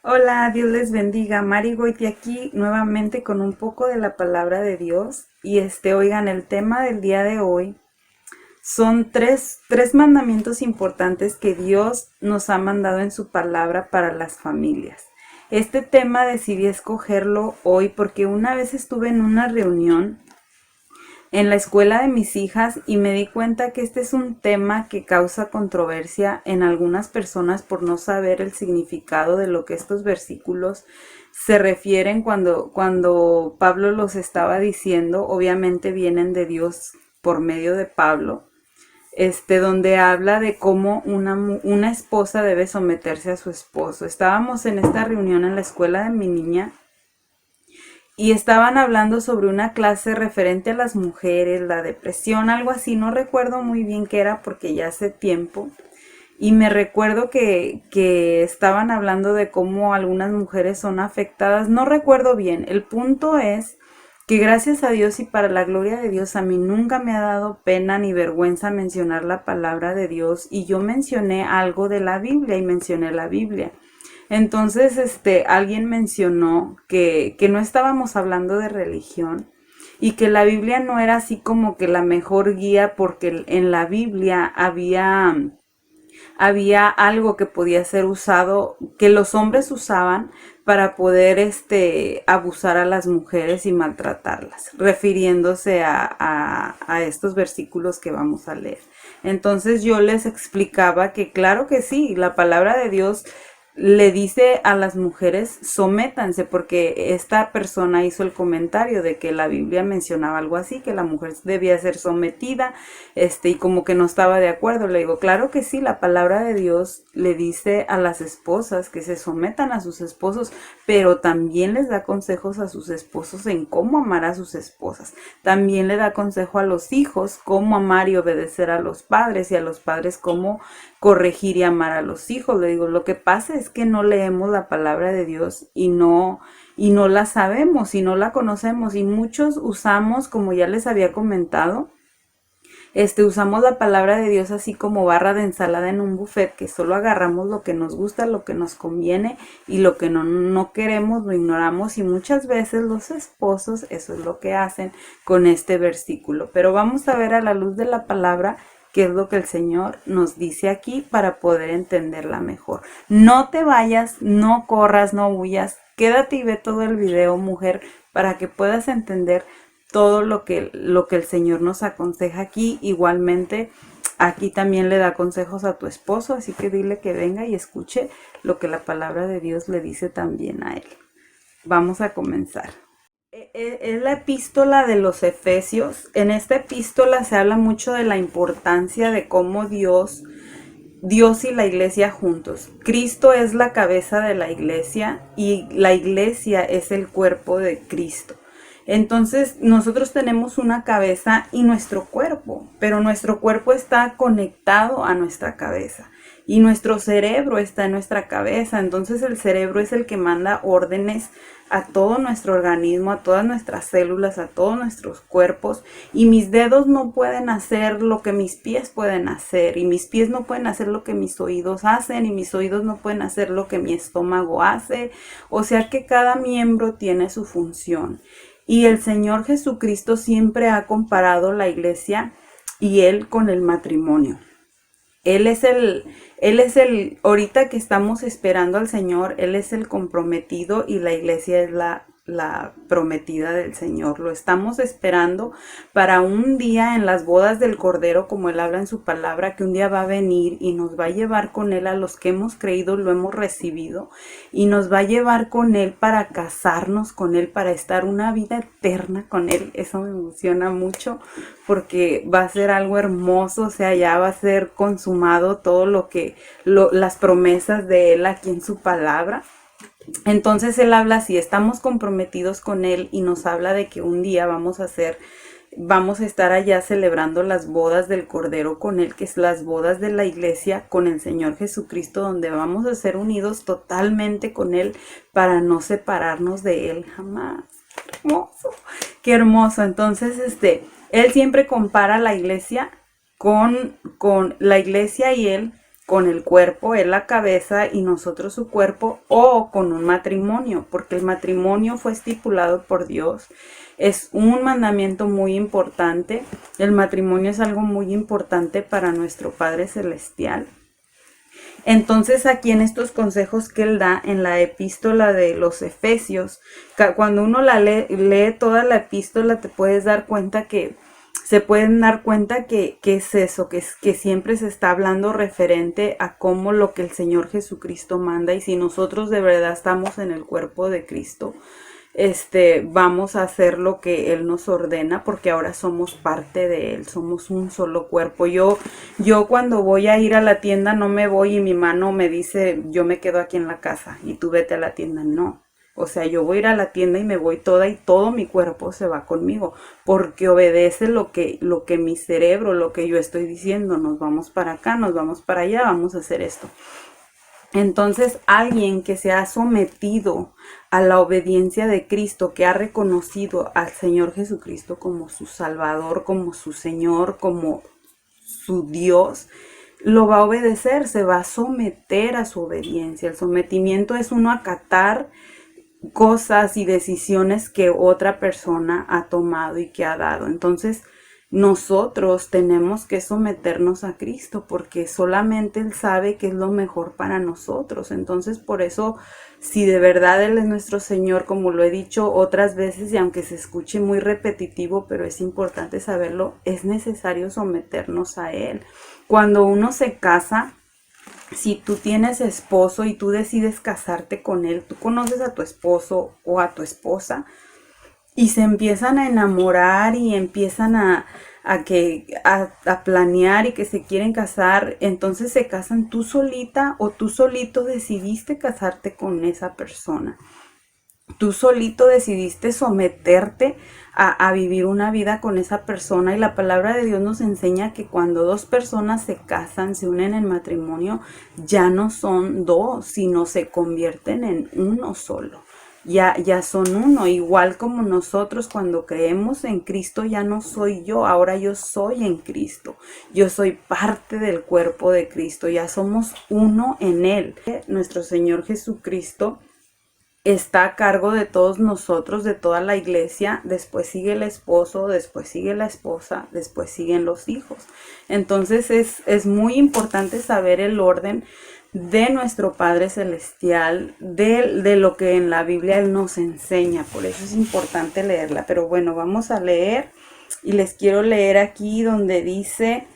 Hola, Dios les bendiga. Mari Goiti aquí nuevamente con un poco de la palabra de Dios. Y oigan, el tema del día de hoy son tres mandamientos importantes que Dios nos ha mandado en su palabra para las familias. Este tema decidí escogerlo hoy porque una vez estuve en una reunión en la escuela de mis hijas y me di cuenta que este es un tema que causa controversia en algunas personas por no saber el significado de lo que estos versículos se refieren cuando Pablo los estaba diciendo. Obviamente vienen de Dios por medio de Pablo, donde habla de cómo una esposa debe someterse a su esposo. Estábamos en esta reunión en la escuela de mi niña y estaban hablando sobre una clase referente a las mujeres, la depresión, algo así. No recuerdo muy bien qué era porque ya hace tiempo. Y me recuerdo que estaban hablando de cómo algunas mujeres son afectadas. No recuerdo bien. El punto es que gracias a Dios y para la gloria de Dios, a mí nunca me ha dado pena ni vergüenza mencionar la palabra de Dios. Y yo mencioné algo de la Biblia y mencioné la Biblia. Entonces, alguien mencionó que no estábamos hablando de religión y que la Biblia no era así como que la mejor guía porque en la Biblia había algo que podía ser usado, que los hombres usaban para poder abusar a las mujeres y maltratarlas, refiriéndose a estos versículos que vamos a leer. Entonces yo les explicaba que claro que sí, la palabra de Dios le dice a las mujeres sométanse, porque esta persona hizo el comentario de que la Biblia mencionaba algo así, que la mujer debía ser sometida, y como que no estaba de acuerdo. Le digo, claro que sí, la palabra de Dios le dice a las esposas que se sometan a sus esposos, pero también les da consejos a sus esposos en cómo amar a sus esposas. También le da consejo a los hijos cómo amar y obedecer a los padres, y a los padres cómo corregir y amar a los hijos. Le digo, lo que pasa es que no leemos la palabra de Dios y no la sabemos y no la conocemos, y muchos usamos, como ya les había comentado, usamos la palabra de Dios así como barra de ensalada en un buffet, que solo agarramos lo que nos gusta, lo que nos conviene, y lo que no queremos lo ignoramos, y muchas veces los esposos eso es lo que hacen con este versículo. Pero vamos a ver a la luz de la palabra qué es lo que el Señor nos dice aquí para poder entenderla mejor. No te vayas, no corras, no huyas, quédate y ve todo el video, mujer, para que puedas entender todo lo que el Señor nos aconseja aquí. Igualmente, aquí también le da consejos a tu esposo, así que dile que venga y escuche lo que la palabra de Dios le dice también a él. Vamos a comenzar. Es la epístola de los Efesios. En esta epístola se habla mucho de la importancia de cómo Dios y la iglesia juntos. Cristo es la cabeza de la iglesia y la iglesia es el cuerpo de Cristo. Entonces nosotros tenemos una cabeza y nuestro cuerpo, pero nuestro cuerpo está conectado a nuestra cabeza y nuestro cerebro está en nuestra cabeza. Entonces el cerebro es el que manda órdenes a todo nuestro organismo, a todas nuestras células, a todos nuestros cuerpos, y mis dedos no pueden hacer lo que mis pies pueden hacer, y mis pies no pueden hacer lo que mis oídos hacen, y mis oídos no pueden hacer lo que mi estómago hace. O sea que cada miembro tiene su función. Y el Señor Jesucristo siempre ha comparado la iglesia y Él con el matrimonio. Ahorita que estamos esperando al Señor, Él es el comprometido y la iglesia es la prometida del Señor. Lo estamos esperando para un día en las bodas del Cordero, como Él habla en su palabra, que un día va a venir y nos va a llevar con Él a los que hemos creído, lo hemos recibido, y nos va a llevar con Él para casarnos con Él, para estar una vida eterna con Él. Eso me emociona mucho porque va a ser algo hermoso. O sea, ya va a ser consumado todo las promesas de Él aquí en su palabra. Entonces Él habla así, estamos comprometidos con Él, y nos habla de que un día vamos a estar allá celebrando las bodas del Cordero con Él, que es las bodas de la iglesia con el Señor Jesucristo, donde vamos a ser unidos totalmente con Él para no separarnos de Él jamás. Qué hermoso, qué hermoso. Entonces, Él siempre compara la iglesia con la iglesia y Él con el cuerpo, él la cabeza y nosotros su cuerpo, o con un matrimonio, porque el matrimonio fue estipulado por Dios. Es un mandamiento muy importante. El matrimonio es algo muy importante para nuestro Padre Celestial. Entonces aquí en estos consejos que él da en la epístola de los Efesios, cuando uno lee toda la epístola, te puedes dar cuenta que se pueden dar cuenta que es eso, que siempre se está hablando referente a cómo lo que el Señor Jesucristo manda, y si nosotros de verdad estamos en el cuerpo de Cristo, vamos a hacer lo que Él nos ordena, porque ahora somos parte de Él, somos un solo cuerpo. Yo cuando voy a ir a la tienda no me voy y mi mano me dice, yo me quedo aquí en la casa y tú vete a la tienda, no. O sea, yo voy a ir a la tienda y me voy toda y todo mi cuerpo se va conmigo, porque obedece lo que mi cerebro, lo que yo estoy diciendo, nos vamos para acá, nos vamos para allá, vamos a hacer esto. Entonces, alguien que se ha sometido a la obediencia de Cristo, que ha reconocido al Señor Jesucristo como su Salvador, como su Señor, como su Dios, lo va a obedecer, se va a someter a su obediencia. El sometimiento es uno acatar cosas y decisiones que otra persona ha tomado y que ha dado. Entonces, nosotros tenemos que someternos a Cristo, porque solamente Él sabe qué es lo mejor para nosotros. Entonces, por eso, si de verdad Él es nuestro Señor, como lo he dicho otras veces, y aunque se escuche muy repetitivo, pero es importante saberlo, es necesario someternos a Él. Cuando uno se casa, si tú tienes esposo y tú decides casarte con él, tú conoces a tu esposo o a tu esposa y se empiezan a enamorar y empiezan a planear y que se quieren casar, entonces se casan tú solita o tú solito decidiste casarte con esa persona. Tú solito decidiste someterte a vivir una vida con esa persona, y la palabra de Dios nos enseña que cuando dos personas se casan, se unen en matrimonio, ya no son dos, sino se convierten en uno solo. Ya son uno, igual como nosotros cuando creemos en Cristo, ya no soy yo, ahora yo soy en Cristo. Yo soy parte del cuerpo de Cristo, ya somos uno en Él. Nuestro Señor Jesucristo está a cargo de todos nosotros, de toda la iglesia. Después sigue el esposo, después sigue la esposa, después siguen los hijos. Entonces es muy importante saber el orden de nuestro Padre Celestial, de lo que en la Biblia Él nos enseña. Por eso es importante leerla. Pero bueno, vamos a leer, y les quiero leer aquí donde dice,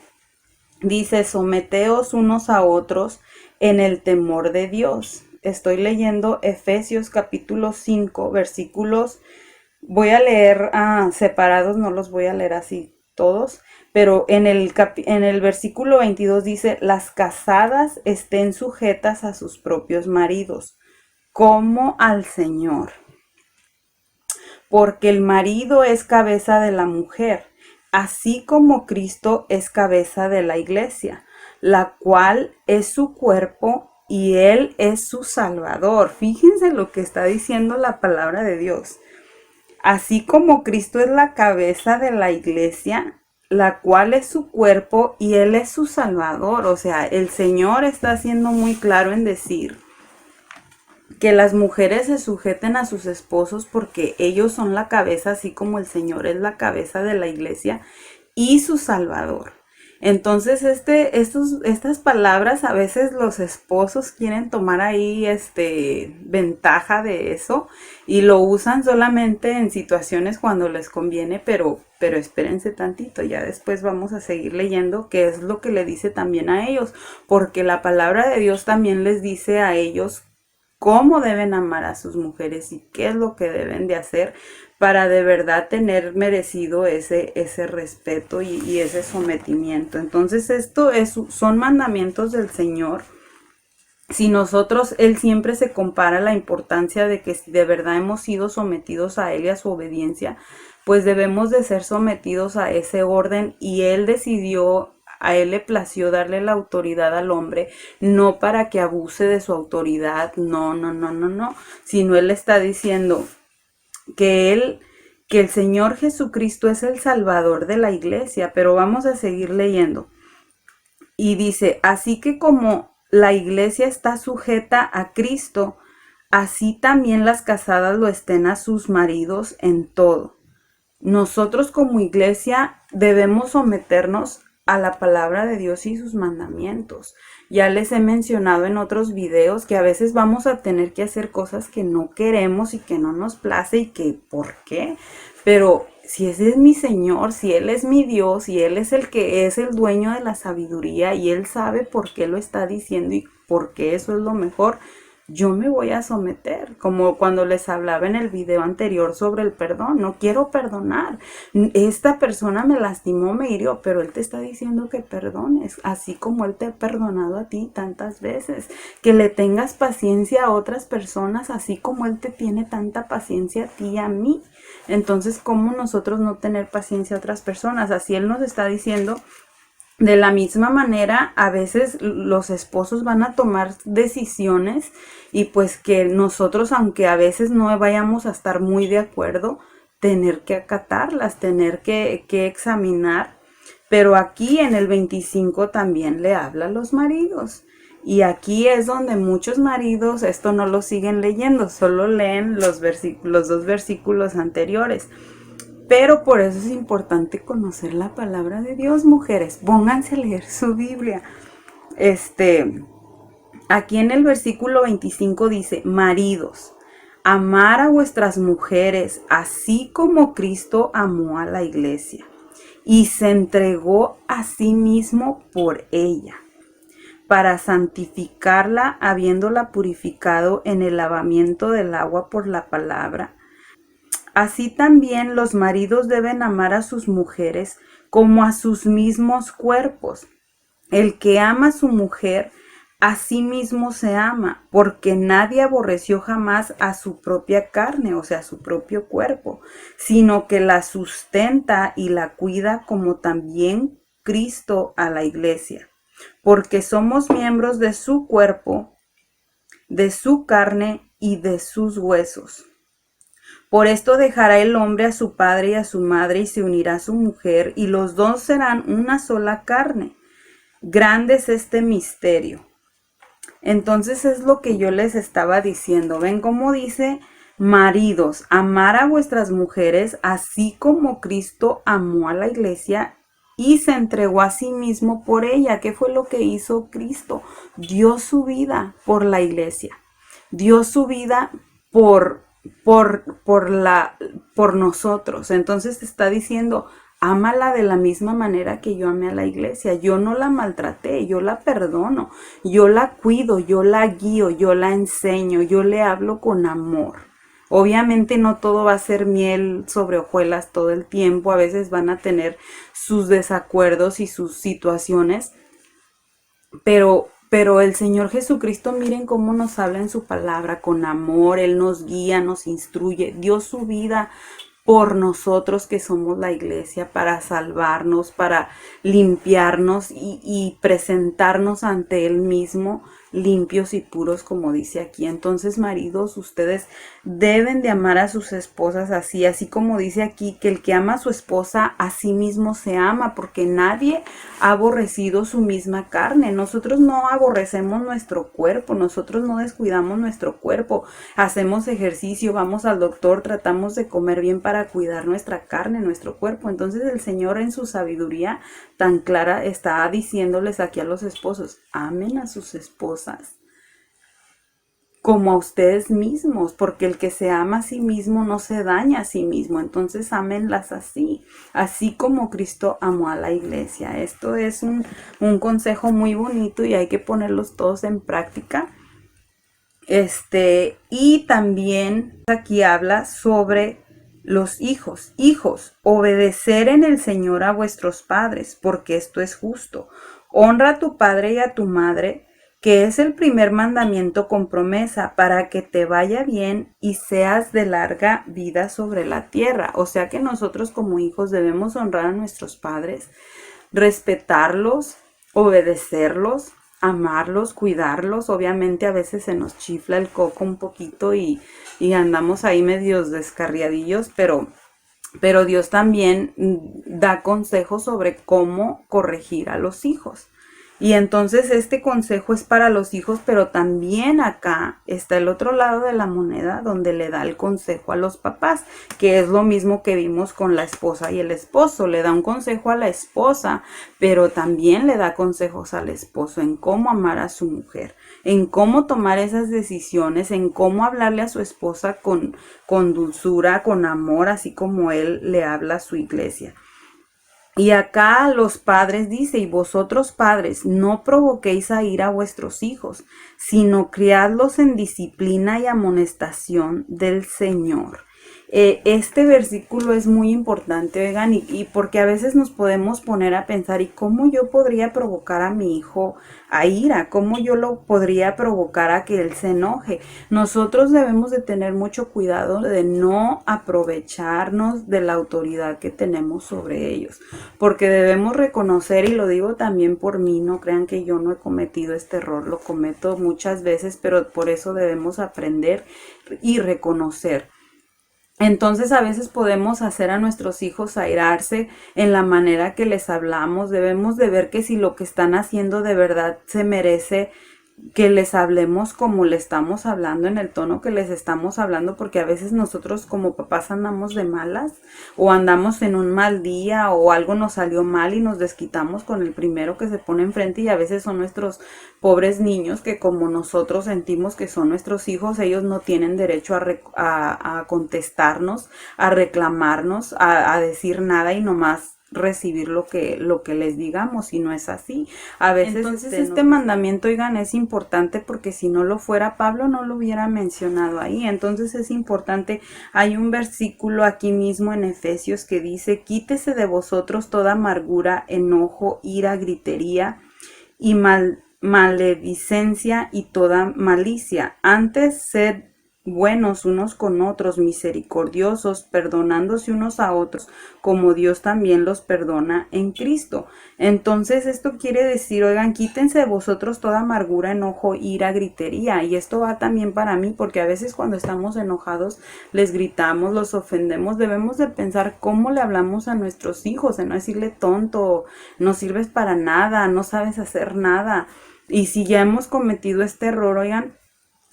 someteos unos a otros en el temor de Dios. Estoy leyendo Efesios capítulo 5, versículos, voy a leer separados, no los voy a leer así todos, pero en el versículo 22 dice, las casadas estén sujetas a sus propios maridos, como al Señor, porque el marido es cabeza de la mujer, así como Cristo es cabeza de la iglesia, la cual es su cuerpo, y Él es su Salvador. Fíjense lo que está diciendo la palabra de Dios. Así como Cristo es la cabeza de la iglesia, la cual es su cuerpo, y Él es su Salvador. O sea, el Señor está siendo muy claro en decir que las mujeres se sujeten a sus esposos porque ellos son la cabeza, así como el Señor es la cabeza de la iglesia y su Salvador. Entonces, estas palabras, a veces los esposos quieren tomar ahí ventaja de eso y lo usan solamente en situaciones cuando les conviene, pero espérense tantito, ya después vamos a seguir leyendo qué es lo que le dice también a ellos, porque la palabra de Dios también les dice a ellos cómo deben amar a sus mujeres y qué es lo que deben de hacer para de verdad tener merecido ese respeto y ese sometimiento. Entonces son mandamientos del Señor. Si nosotros, Él siempre se compara la importancia de que si de verdad hemos sido sometidos a Él y a su obediencia, pues debemos de ser sometidos a ese orden, y Él decidió, a Él le plació darle la autoridad al hombre, no para que abuse de su autoridad, no, sino Él está diciendo que el Señor Jesucristo es el Salvador de la iglesia. Pero vamos a seguir leyendo. Y dice, así que como la iglesia está sujeta a Cristo, así también las casadas lo estén a sus maridos en todo. Nosotros como iglesia debemos someternos a la palabra de Dios y sus mandamientos. Ya les he mencionado en otros videos que a veces vamos a tener que hacer cosas que no queremos y que no nos place y que ¿por qué? Pero si ese es mi Señor, si Él es mi Dios, y Él es el que es el dueño de la sabiduría y Él sabe por qué lo está diciendo y por qué eso es lo mejor, yo me voy a someter, como cuando les hablaba en el video anterior sobre el perdón. No quiero perdonar. Esta persona me lastimó, me hirió, pero Él te está diciendo que perdones, así como Él te ha perdonado a ti tantas veces. Que le tengas paciencia a otras personas, así como Él te tiene tanta paciencia a ti y a mí. Entonces, ¿cómo nosotros no tener paciencia a otras personas? Así Él nos está diciendo. De la misma manera, a veces los esposos van a tomar decisiones y pues que nosotros, aunque a veces no vayamos a estar muy de acuerdo, tener que acatarlas, tener que examinar. Pero aquí en el 25 también le habla a los maridos. Y aquí es donde muchos maridos esto no lo siguen leyendo, solo leen los dos versículos anteriores. Pero por eso es importante conocer la palabra de Dios, mujeres. Pónganse a leer su Biblia. Aquí en el versículo 25 dice, maridos, amar a vuestras mujeres, así como Cristo amó a la iglesia y se entregó a sí mismo por ella, para santificarla, habiéndola purificado en el lavamiento del agua por la palabra. Así también los maridos deben amar a sus mujeres como a sus mismos cuerpos. El que ama a su mujer, a sí mismo se ama, porque nadie aborreció jamás a su propia carne, o sea, a su propio cuerpo, sino que la sustenta y la cuida, como también Cristo a la iglesia, porque somos miembros de su cuerpo, de su carne y de sus huesos. Por esto dejará el hombre a su padre y a su madre y se unirá a su mujer, y los dos serán una sola carne. Grande es este misterio. Entonces es lo que yo les estaba diciendo. ¿Ven cómo dice? Maridos, amar a vuestras mujeres así como Cristo amó a la iglesia y se entregó a sí mismo por ella. ¿Qué fue lo que hizo Cristo? Dio su vida por la iglesia. Dio su vida por nosotros. Entonces está diciendo, ámala de la misma manera que yo amé a la iglesia. Yo no la maltraté, yo la perdono, yo la cuido, yo la guío, yo la enseño, yo le hablo con amor. Obviamente no todo va a ser miel sobre hojuelas todo el tiempo, a veces van a tener sus desacuerdos y sus situaciones, pero el Señor Jesucristo, miren cómo nos habla en su palabra, con amor. Él nos guía, nos instruye, dio su vida por nosotros que somos la iglesia, para salvarnos, para limpiarnos y presentarnos ante Él mismo limpios y puros, como dice aquí. Entonces, maridos, ustedes deben de amar a sus esposas así como dice aquí, que el que ama a su esposa a sí mismo se ama, porque nadie ha aborrecido su misma carne. Nosotros no aborrecemos nuestro cuerpo, nosotros no descuidamos nuestro cuerpo, hacemos ejercicio, vamos al doctor, tratamos de comer bien para cuidar nuestra carne, nuestro cuerpo. Entonces el Señor en su sabiduría tan clara está diciéndoles aquí a los esposos, amen a sus esposas como a ustedes mismos, porque el que se ama a sí mismo no se daña a sí mismo. Entonces ámenlas así como Cristo amó a la iglesia. Esto es un consejo muy bonito y hay que ponerlos todos en práctica. Y también aquí habla sobre los hijos. Hijos, obedecer en el Señor a vuestros padres, porque esto es justo. Honra a tu padre y a tu madre, que es el primer mandamiento con promesa, para que te vaya bien y seas de larga vida sobre la tierra. O sea que nosotros como hijos debemos honrar a nuestros padres, respetarlos, obedecerlos, amarlos, cuidarlos. Obviamente a veces se nos chifla el coco un poquito y andamos ahí medios descarriadillos, pero Dios también da consejos sobre cómo corregir a los hijos. Y entonces este consejo es para los hijos, pero también acá está el otro lado de la moneda donde le da el consejo a los papás, que es lo mismo que vimos con la esposa y el esposo. Le da un consejo a la esposa, pero también le da consejos al esposo en cómo amar a su mujer, en cómo tomar esas decisiones, en cómo hablarle a su esposa con dulzura, con amor, así como él le habla a su iglesia. Y acá los padres dice, y vosotros padres, no provoquéis a ira a vuestros hijos, sino criadlos en disciplina y amonestación del Señor. Este versículo es muy importante, oigan, y porque a veces nos podemos poner a pensar, ¿y cómo yo podría provocar a mi hijo a ira? ¿Cómo yo lo podría provocar a que él se enoje? Nosotros debemos de tener mucho cuidado de no aprovecharnos de la autoridad que tenemos sobre ellos, porque debemos reconocer, y lo digo también por mí, no crean que yo no he cometido este error, lo cometo muchas veces, pero por eso debemos aprender y reconocer. Entonces a veces podemos hacer a nuestros hijos airarse en la manera que les hablamos. Debemos de ver que si lo que están haciendo de verdad se merece que les hablemos como le estamos hablando, en el tono que les estamos hablando, porque a veces nosotros como papás andamos de malas o andamos en un mal día o algo nos salió mal y nos desquitamos con el primero que se pone enfrente, y a veces son nuestros pobres niños que como nosotros sentimos que son nuestros hijos, ellos no tienen derecho a contestarnos, a reclamarnos, a decir nada y nomás recibir lo que les digamos, y no es así. A veces entonces este mandamiento, oigan, es importante, porque si no lo fuera, Pablo no lo hubiera mencionado ahí. Entonces es importante. Hay un versículo aquí mismo en Efesios que dice: quítese de vosotros toda amargura, enojo, ira, gritería y maledicencia y toda malicia. Antes sed buenos unos con otros, misericordiosos, perdonándose unos a otros, como Dios también los perdona en Cristo. Entonces esto quiere decir, oigan, quítense de vosotros toda amargura, enojo, ira, gritería. Y esto va también para mí, porque a veces cuando estamos enojados les gritamos, los ofendemos. Debemos de pensar cómo le hablamos a nuestros hijos, de no decirle tonto, no sirves para nada, no sabes hacer nada. Y si ya hemos cometido este error, oigan,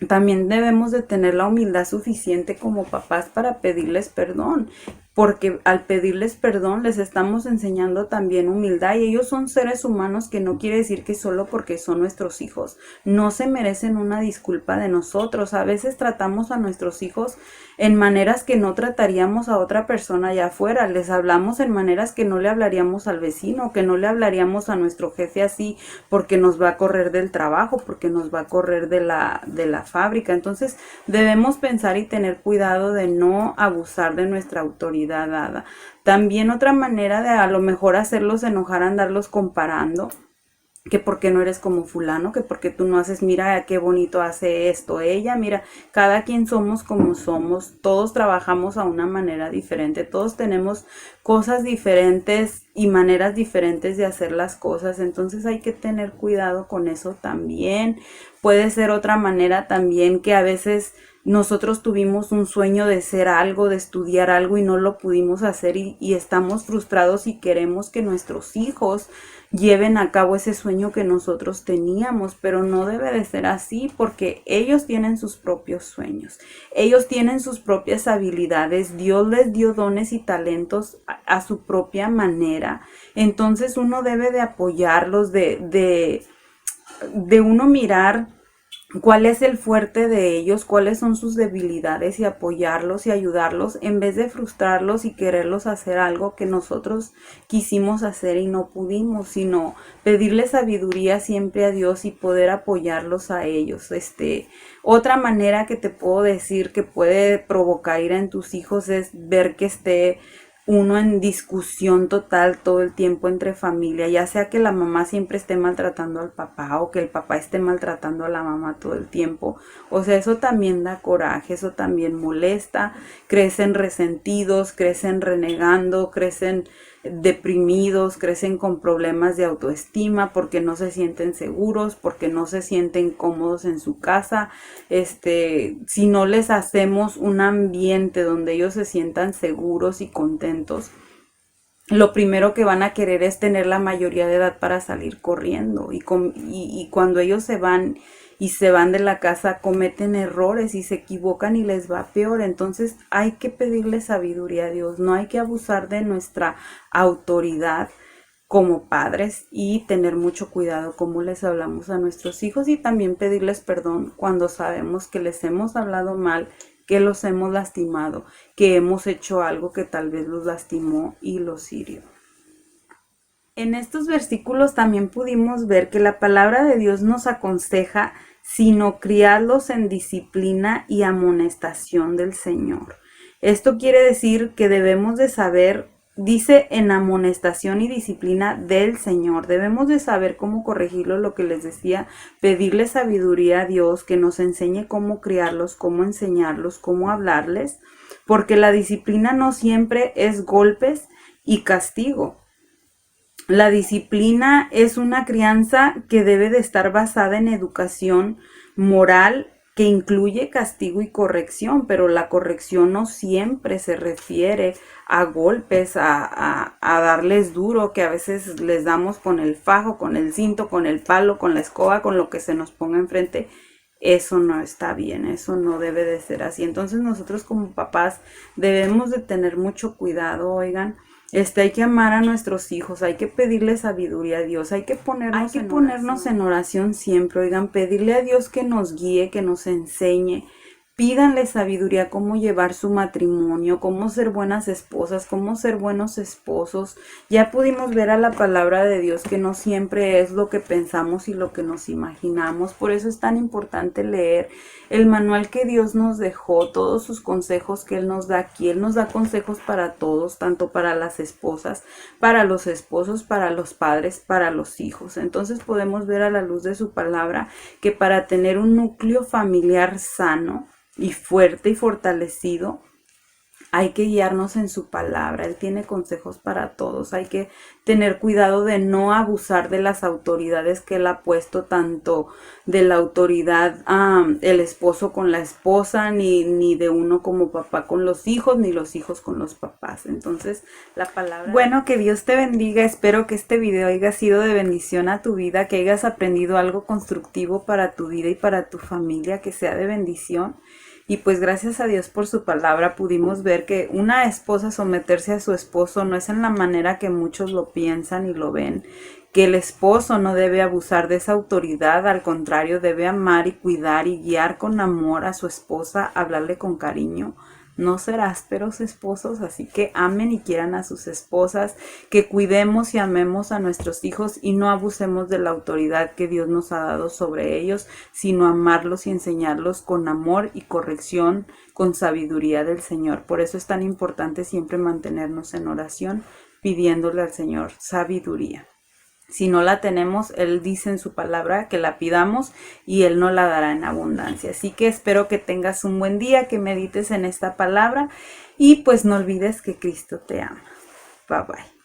también debemos de tener la humildad suficiente como papás para pedirles perdón, porque al pedirles perdón les estamos enseñando también humildad, y ellos son seres humanos, que no quiere decir que solo porque son nuestros hijos no se merecen una disculpa de nosotros. A veces tratamos a nuestros hijos en maneras que no trataríamos a otra persona allá afuera, les hablamos en maneras que no le hablaríamos al vecino, que no le hablaríamos a nuestro jefe así, porque nos va a correr del trabajo, porque nos va a correr de la fábrica. Entonces debemos pensar y tener cuidado de no abusar de nuestra autoridad dada. También otra manera de a lo mejor hacerlos enojar, andarlos comparando, que porque no eres como fulano, que porque tú no haces, mira qué bonito hace esto ella, mira, cada quien somos como somos, todos trabajamos a una manera diferente, todos tenemos cosas diferentes y maneras diferentes de hacer las cosas. Entonces hay que tener cuidado con eso también. Puede ser otra manera también, que a veces nosotros tuvimos un sueño de ser algo, de estudiar algo, y no lo pudimos hacer, y estamos frustrados y queremos que nuestros hijos lleven a cabo ese sueño que nosotros teníamos, pero no debe de ser así, porque ellos tienen sus propios sueños, ellos tienen sus propias habilidades, Dios les dio dones y talentos a su propia manera. Entonces uno debe de apoyarlos, de uno mirar cuál es el fuerte de ellos, cuáles son sus debilidades, y apoyarlos y ayudarlos, en vez de frustrarlos y quererlos hacer algo que nosotros quisimos hacer y no pudimos, sino pedirle sabiduría siempre a Dios y poder apoyarlos a ellos. Otra manera que te puedo decir que puede provocar ira en tus hijos es ver que esté uno en discusión total todo el tiempo entre familia, ya sea que la mamá siempre esté maltratando al papá, o que el papá esté maltratando a la mamá todo el tiempo. O sea, eso también da coraje, eso también molesta, crecen resentidos, crecen renegando, crecen deprimidos, crecen con problemas de autoestima, porque no se sienten seguros, porque no se sienten cómodos en su casa. Si no les hacemos un ambiente donde ellos se sientan seguros y contentos, lo primero que van a querer es tener la mayoría de edad para salir corriendo. Y cuando ellos se van y se van de la casa, cometen errores y se equivocan y les va peor. Entonces hay que pedirle sabiduría a Dios. No hay que abusar de nuestra autoridad como padres y tener mucho cuidado cómo les hablamos a nuestros hijos, y también pedirles perdón cuando sabemos que les hemos hablado mal, que los hemos lastimado, que hemos hecho algo que tal vez los lastimó y los hirió. En estos versículos también pudimos ver que la palabra de Dios nos aconseja sino criarlos en disciplina y amonestación del Señor. Esto quiere decir que debemos de saber, dice, en amonestación y disciplina del Señor. Debemos de saber cómo corregirlo, lo que les decía, pedirle sabiduría a Dios, que nos enseñe cómo criarlos, cómo enseñarlos, cómo hablarles, porque la disciplina no siempre es golpes y castigo. La disciplina es una crianza que debe de estar basada en educación moral que incluye castigo y corrección, pero la corrección no siempre se refiere a golpes, a darles duro, que a veces les damos con el fajo, con el cinto, con el palo, con la escoba, con lo que se nos ponga enfrente. Eso no está bien, eso no debe de ser así. Entonces nosotros como papás debemos de tener mucho cuidado, oigan. Hay que amar a nuestros hijos, hay que pedirle sabiduría a Dios, hay que ponernos en oración siempre, oigan, pedirle a Dios que nos guíe, que nos enseñe. Pídanle sabiduría, cómo llevar su matrimonio, cómo ser buenas esposas, cómo ser buenos esposos. Ya pudimos ver a la palabra de Dios que no siempre es lo que pensamos y lo que nos imaginamos. Por eso es tan importante leer el manual que Dios nos dejó, todos sus consejos que Él nos da aquí. Él nos da consejos para todos, tanto para las esposas, para los esposos, para los padres, para los hijos. Entonces podemos ver a la luz de su palabra que para tener un núcleo familiar sano y fuerte y fortalecido, hay que guiarnos en su palabra. Él tiene consejos para todos. Hay que tener cuidado de no abusar de las autoridades que Él ha puesto, tanto de la autoridad el esposo con la esposa, ni de uno como papá con los hijos, ni los hijos con los papás. Entonces, la palabra... Bueno, que Dios te bendiga. Espero que este video haya sido de bendición a tu vida, que hayas aprendido algo constructivo para tu vida y para tu familia, que sea de bendición. Y pues gracias a Dios por su palabra pudimos ver que una esposa someterse a su esposo no es en la manera que muchos lo piensan y lo ven, que el esposo no debe abusar de esa autoridad, al contrario, debe amar y cuidar y guiar con amor a su esposa, hablarle con cariño. No ser ásperos esposos, así que amen y quieran a sus esposas, que cuidemos y amemos a nuestros hijos y no abusemos de la autoridad que Dios nos ha dado sobre ellos, sino amarlos y enseñarlos con amor y corrección, con sabiduría del Señor. Por eso es tan importante siempre mantenernos en oración, pidiéndole al Señor sabiduría. Si no la tenemos, Él dice en su palabra que la pidamos y Él nos la dará en abundancia. Así que espero que tengas un buen día, que medites en esta palabra y pues no olvides que Cristo te ama. Bye bye.